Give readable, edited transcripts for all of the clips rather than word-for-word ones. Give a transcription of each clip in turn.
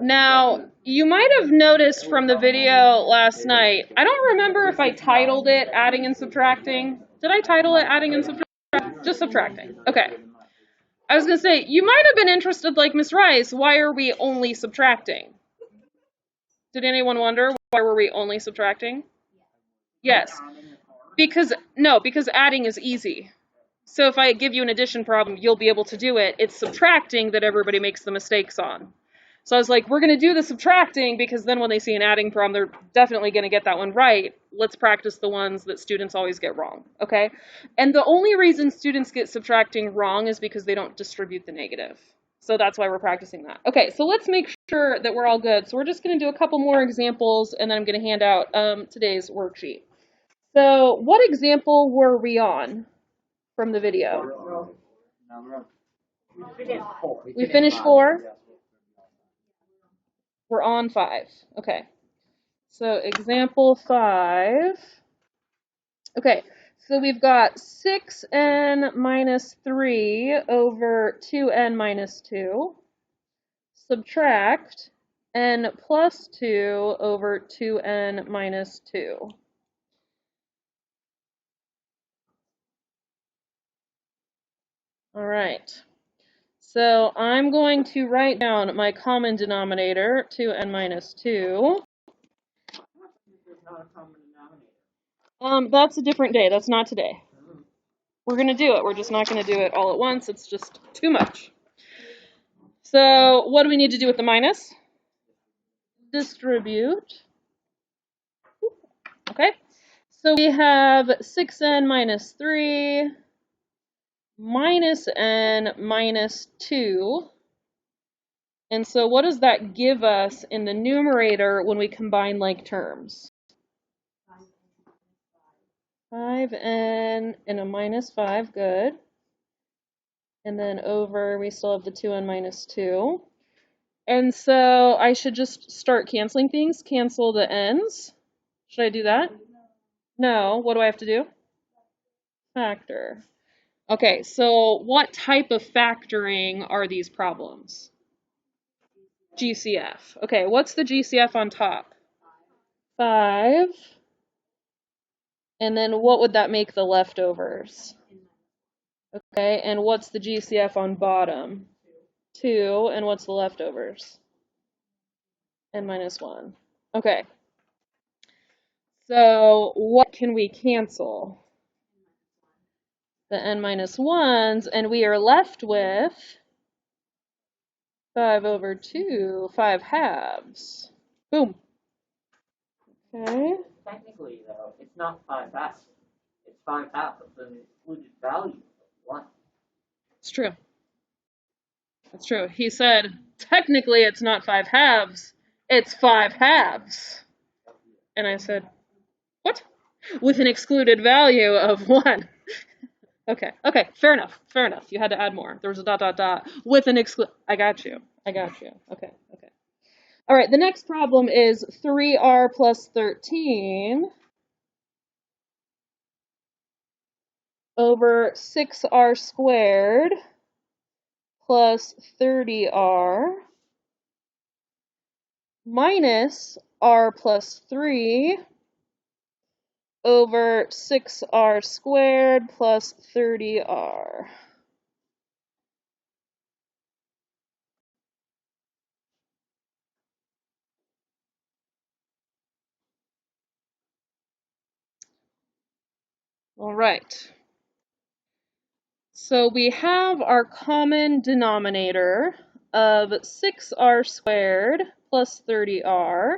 Now, you might have noticed from the video last night, I don't remember if I titled it adding and subtracting. Did I title it adding and subtracting? Just subtracting. Okay. I was going to say, you might have been interested like Miss Rice, why are we only subtracting? Did anyone wonder why were we only subtracting? Yes. Because adding is easy. So if I give you an addition problem, you'll be able to do it. It's subtracting that everybody makes the mistakes on. So I was like, we're going to do the subtracting because then when they see an adding problem, they're definitely going to get that one right. Let's practice the ones that students always get wrong, okay? And the only reason students get subtracting wrong is because they don't distribute the negative. So that's why we're practicing that. Okay, so let's make sure that we're all good. So we're just going to do a couple more examples, and then I'm going to hand out today's worksheet. So what example were we on from the video? We finished 4? We're on 5. Okay. So example 5. Okay, so we've got 6n minus 3 over 2n minus 2. Subtract n plus 2 over 2n minus 2. All right. So I'm going to write down my common denominator, 2n minus 2. That's a different day. That's not today. We're going to do it. We're just not going to do it all at once. It's just too much. So what do we need to do with the minus? Distribute. Okay. So we have 6n minus 3 minus n minus 2. And so what does that give us in the numerator when we combine like terms? 5n and a minus 5, good. And then over, we still have the 2n minus 2. And so I should just start canceling things, cancel the n's. Should I do that? No, what do I have to do? Factor. Okay, so what type of factoring are these problems? GCF. Okay, what's the GCF on top? 5. And then what would that make the leftovers? Okay, and what's the GCF on bottom? 2, and what's the leftovers? N minus 1. Okay. So what can we cancel? The n minus 1s, and we are left with 5 over 2, 5 halves. Boom. Okay. Technically, though, it's not 5 halves. It's 5 halves of the included value of 1. It's true. That's true. He said, technically it's not 5 halves, it's 5 halves. And I said, what? With an excluded value of 1. Okay, fair enough. You had to add more. There was a ... with an exclude. I got you. Okay. All right, the next problem is 3r plus 13 over 6r squared plus 30r minus r plus 3 over 6r squared plus 30r. All right. So we have our common denominator of 6r squared plus 30r.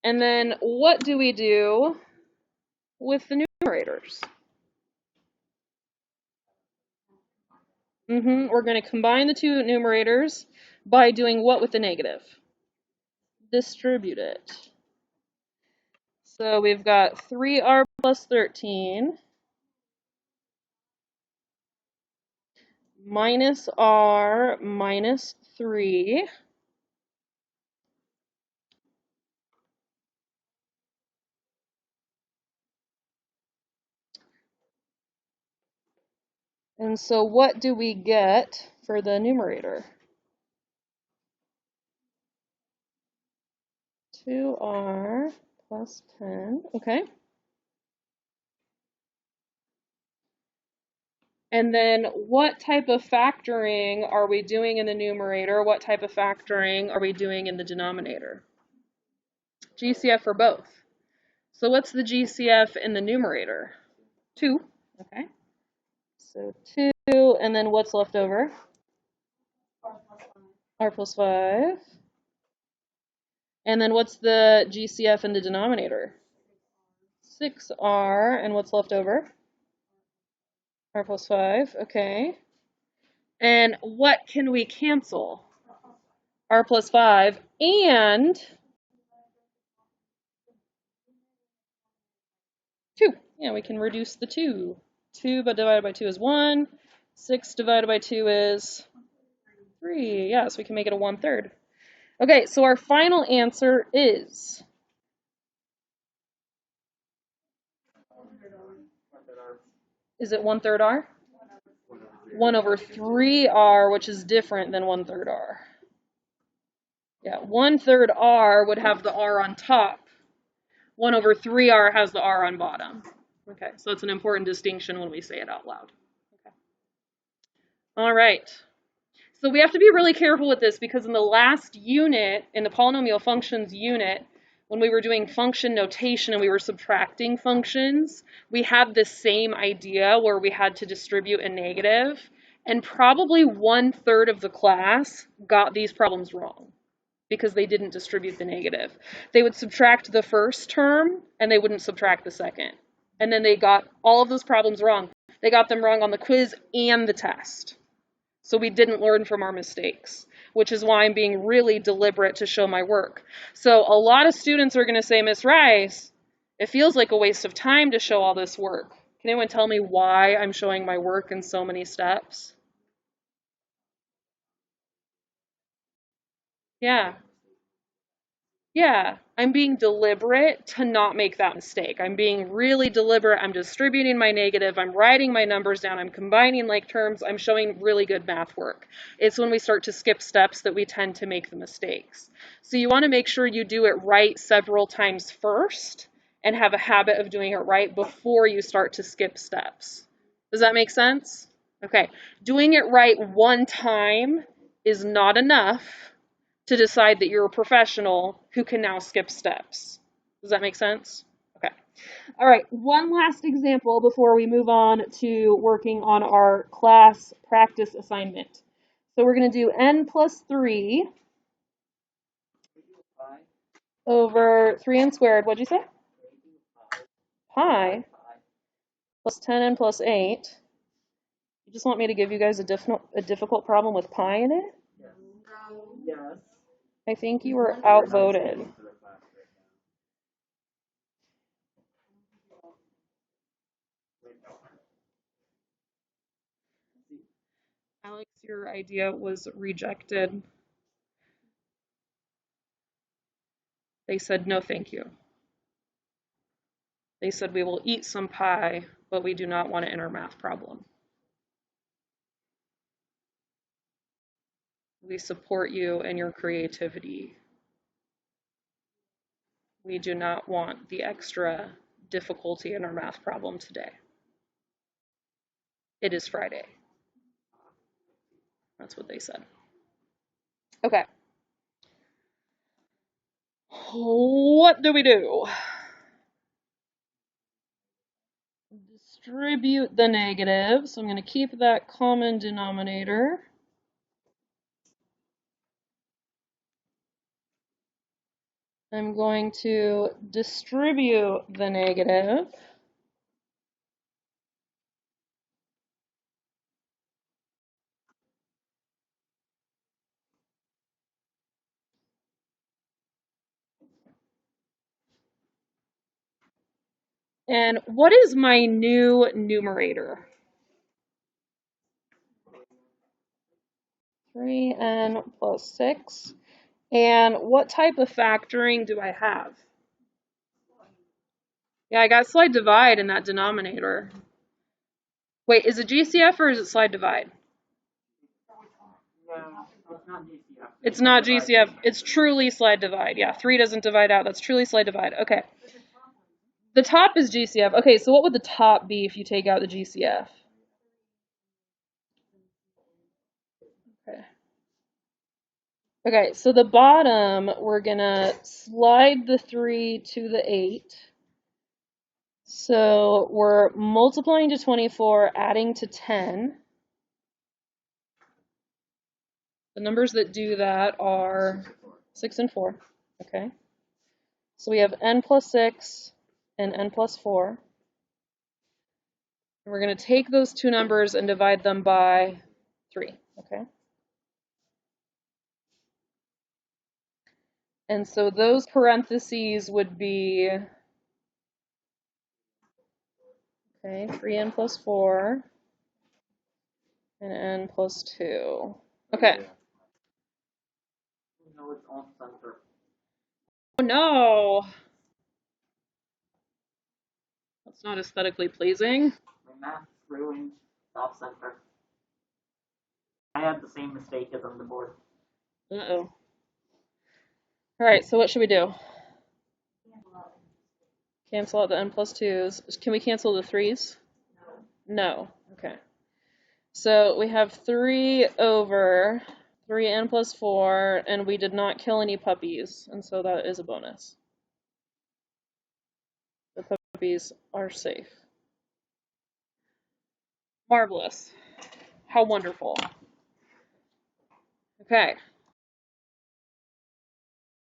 And then what do we do with the numerators? We're going to combine the two numerators by doing what with the negative? Distribute it. So we've got 3r plus 13 minus r minus 3 . And so what do we get for the numerator? 2r plus 10, okay. And then what type of factoring are we doing in the numerator? What type of factoring are we doing in the denominator? GCF for both. So what's the GCF in the numerator? 2, okay. So 2, and then what's left over? R plus 5. And then what's the GCF in the denominator? 6r, and what's left over? R plus 5, okay. And what can we cancel? R plus 5 and 2. Yeah, we can reduce the 2. 2 but divided by 2 is 1. 6 divided by 2 is 3. Yeah, so we can make it a 1/3. Okay, so our final answer is... Is it 1/3 R? 1/3R, which is different than 1/3 R. Yeah, 1/3 R would have the R on top. 1/3R has the R on bottom. Okay, so it's an important distinction when we say it out loud. Okay. All right. So we have to be really careful with this because in the last unit, in the polynomial functions unit, when we were doing function notation and we were subtracting functions, we had the same idea where we had to distribute a negative, and probably 1/3 of the class got these problems wrong because they didn't distribute the negative. They would subtract the first term and they wouldn't subtract the second. And then they got all of those problems wrong. They got them wrong on the quiz and the test. So we didn't learn from our mistakes, which is why I'm being really deliberate to show my work. So a lot of students are going to say, Miss Rice, it feels like a waste of time to show all this work. Can anyone tell me why I'm showing my work in so many steps? Yeah, I'm being deliberate to not make that mistake. I'm being really deliberate. I'm distributing my negative. I'm writing my numbers down. I'm combining like terms. I'm showing really good math work. It's when we start to skip steps that we tend to make the mistakes. So you want to make sure you do it right several times first and have a habit of doing it right before you start to skip steps. Does that make sense? Okay, doing it right one time is not enough to decide that you're a professional who can now skip steps. Does that make sense? Okay. All right, one last example before we move on to working on our class practice assignment. So we're going to do n plus 3 over 3n squared. What'd you say? Pi plus 10n plus 8. You just want me to give you guys a difficult problem with pi in it? Yes. I think you were outvoted. Alex, your idea was rejected. They said no thank you. They said we will eat some pie, but we do not want to enter math problem. We support you and your creativity. We do not want the extra difficulty in our math problem today. It is Friday. That's what they said. Okay. What do we do? Distribute the negative. So I'm going to keep that common denominator. I'm going to distribute the negative. And what is my new numerator? 3n plus 6. And what type of factoring do I have? Yeah, I got slide divide in that denominator. Wait, is it GCF or is it slide divide? No, it's not GCF. It's not GCF. It's truly slide divide. Yeah, 3 doesn't divide out. That's truly slide divide. Okay. The top is GCF. Okay, so what would the top be if you take out the GCF? Okay. Okay, so the bottom, we're going to slide the 3 to the 8. So we're multiplying to 24, adding to 10. The numbers that do that are 6 and 4. Okay. So we have n plus 6 and n plus 4. And we're going to take those two numbers and divide them by 3. Okay. And so those parentheses would be, okay, 3n plus 4 and n plus 2. Okay. No, it's off center. Oh no! That's not aesthetically pleasing. My math ruined off center. I had the same mistake as on the board. Uh-oh. Alright, so what should we do? Cancel out the n plus 2s. Can we cancel the 3s? No. Okay. So we have 3 over 3n plus 4, and we did not kill any puppies, and so that is a bonus. The puppies are safe. Marvelous. How wonderful. Okay.